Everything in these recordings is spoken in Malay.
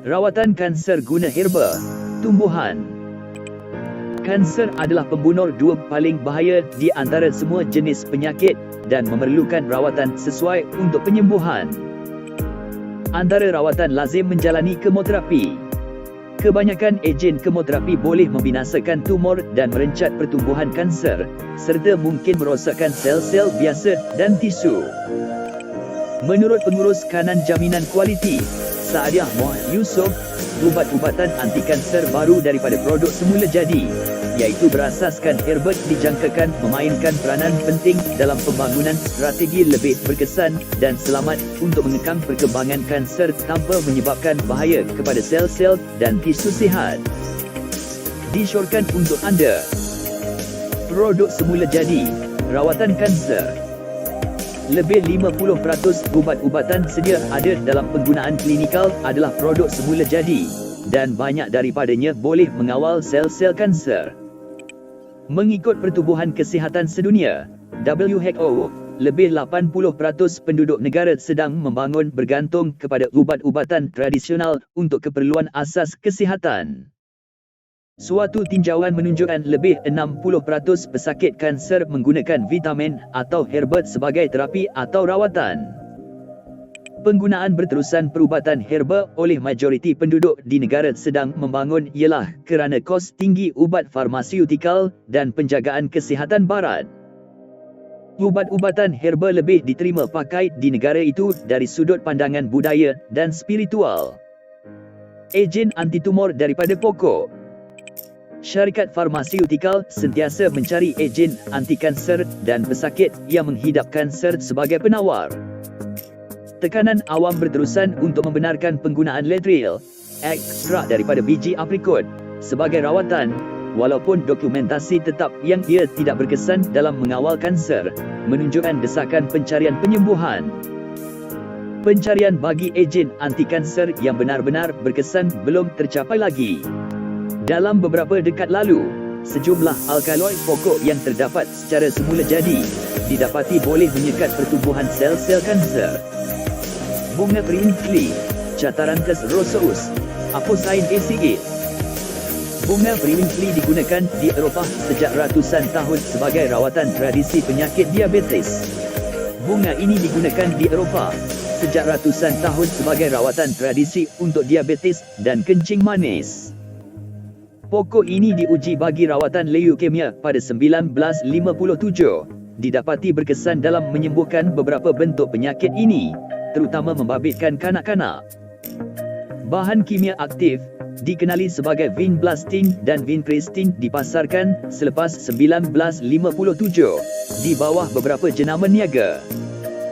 Rawatan kanser guna herba, tumbuhan. Kanser adalah pembunuh dua paling bahaya di antara semua jenis penyakit dan memerlukan rawatan sesuai untuk penyembuhan. Antara rawatan lazim menjalani kemoterapi. Kebanyakan ejen kemoterapi boleh membinasakan tumor dan merencat pertumbuhan kanser, serta mungkin merosakkan sel-sel biasa dan tisu. Menurut pengurus kanan jaminan kualiti, Saadiah Muhammad Yusof, ubat-ubatan anti kanser baru daripada produk semula jadi, iaitu berasaskan herba dijangkakan memainkan peranan penting dalam pembangunan strategi lebih berkesan dan selamat untuk mengekang perkembangan kanser tanpa menyebabkan bahaya kepada sel-sel dan tisu sihat. Disyorkan untuk anda. Produk semula jadi, rawatan kanser. Lebih 50% ubat-ubatan sedia ada dalam penggunaan klinikal adalah produk semula jadi, dan banyak daripadanya boleh mengawal sel-sel kanser. Mengikut Pertubuhan Kesihatan Sedunia, WHO, lebih 80% penduduk negara sedang membangun bergantung kepada ubat-ubatan tradisional untuk keperluan asas kesihatan. Suatu tinjauan menunjukkan lebih 60% pesakit kanser menggunakan vitamin atau herba sebagai terapi atau rawatan. Penggunaan berterusan perubatan herba oleh majoriti penduduk di negara sedang membangun ialah kerana kos tinggi ubat farmaseutikal dan penjagaan kesihatan barat. Ubat-ubatan herba lebih diterima pakai di negara itu dari sudut pandangan budaya dan spiritual. Ejen anti-tumor daripada pokok. Syarikat farmaseutikal sentiasa mencari ejen anti-kanser dan pesakit yang menghidap kanser sebagai penawar. Tekanan awam berterusan untuk membenarkan penggunaan latril, ekstrak daripada biji aprikot, sebagai rawatan, walaupun dokumentasi tetap yang ia tidak berkesan dalam mengawal kanser, menunjukkan desakan pencarian penyembuhan. Pencarian bagi ejen anti-kanser yang benar-benar berkesan belum tercapai lagi. Dalam beberapa dekad lalu, sejumlah alkaloid pokok yang terdapat secara semula jadi, didapati boleh menyekat pertumbuhan sel-sel kanser. Bunga Brinkley, Cataranthus roseus, Apocyne ACA. Bunga Brinkley digunakan di Eropah sejak ratusan tahun sebagai rawatan tradisi penyakit diabetes. Bunga ini digunakan di Eropah sejak ratusan tahun sebagai rawatan tradisi untuk diabetes dan kencing manis. Pokok ini diuji bagi rawatan leukemia pada 1957, didapati berkesan dalam menyembuhkan beberapa bentuk penyakit ini, terutama membabitkan kanak-kanak. Bahan kimia aktif, dikenali sebagai vinblastine dan vincristine dipasarkan selepas 1957 di bawah beberapa jenama niaga.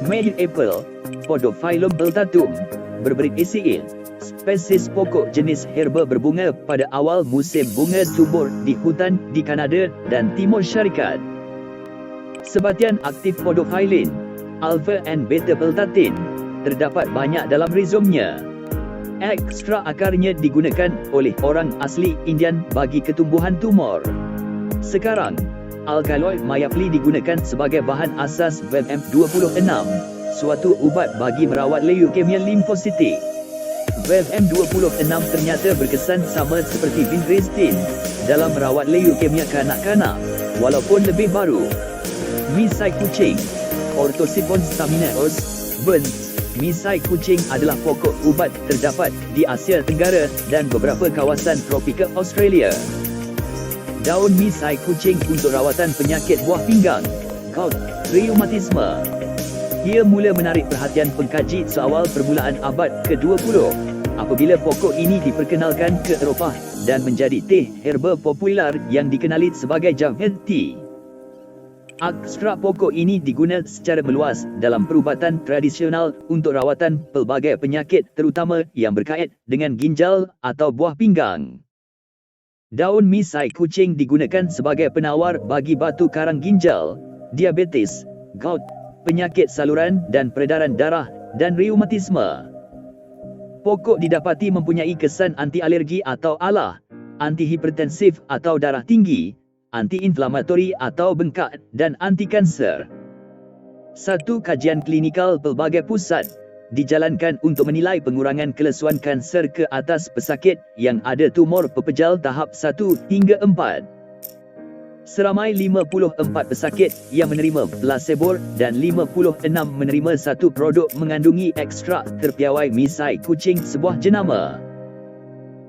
Made in April, Podophyllum peltatum, berberit ACA, spesies pokok jenis herba berbunga pada awal musim bunga tumbuh di hutan di Kanada dan Timur Syarikat. Sebatian aktif podophyllin, alpha and beta peltatin, terdapat banyak dalam rizomnya. Ekstrak akarnya digunakan oleh orang asli Indian bagi ketumbuhan tumor. Sekarang, alkaloid mayapli digunakan sebagai bahan asas VMM26, suatu ubat bagi merawat leukemia limfositik. VMM26 ternyata berkesan sama seperti vincristine dalam merawat leukemia kanak-kanak, walaupun lebih baru. Misai kucing, Orthosiphon staminaeus, Burns. Misai kucing adalah pokok ubat terdapat di Asia Tenggara dan beberapa kawasan tropika Australia. Daun misai kucing untuk rawatan penyakit buah pinggang, gout, reumatisme. Ia mula menarik perhatian pengkaji seawal permulaan abad ke-20, apabila pokok ini diperkenalkan ke Eropah dan menjadi teh herba popular yang dikenali sebagai Javan tea. Ekstrak pokok ini digunakan secara meluas dalam perubatan tradisional untuk rawatan pelbagai penyakit terutama yang berkait dengan ginjal atau buah pinggang. Daun misai kucing digunakan sebagai penawar bagi batu karang ginjal, diabetes, gout, penyakit saluran dan peredaran darah, dan reumatisme. Pokok didapati mempunyai kesan anti-alergi atau ALA, anti-hipertensif atau darah tinggi, anti-inflamatori atau bengkak, dan anti-kanser. Satu kajian klinikal pelbagai pusat, dijalankan untuk menilai pengurangan kelesuan kanser ke atas pesakit yang ada tumor pepejal tahap 1 hingga 4. Seramai 54 pesakit yang menerima placebo dan 56 menerima satu produk mengandungi ekstrak terpiawai misai kucing sebuah jenama.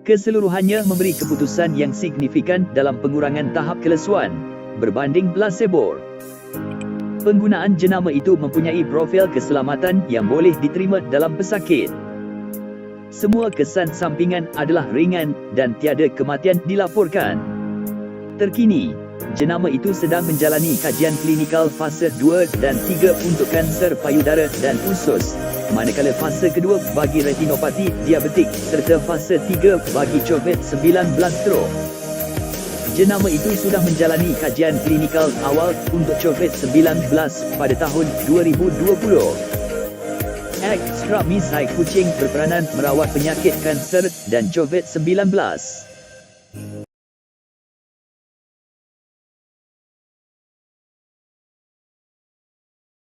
Keseluruhannya memberi keputusan yang signifikan dalam pengurangan tahap kelesuan berbanding placebo. Penggunaan jenama itu mempunyai profil keselamatan yang boleh diterima dalam pesakit. Semua kesan sampingan adalah ringan dan tiada kematian dilaporkan. Terkini, jenama itu sedang menjalani kajian klinikal fasa 2 dan 3 untuk kanser payudara dan usus, manakala fasa kedua bagi retinopati diabetik serta fasa 3 bagi COVID-19 stroke. Jenama itu sudah menjalani kajian klinikal awal untuk COVID-19 pada tahun 2020. Ekstrak misai kucing berperanan merawat penyakit kanser dan COVID-19.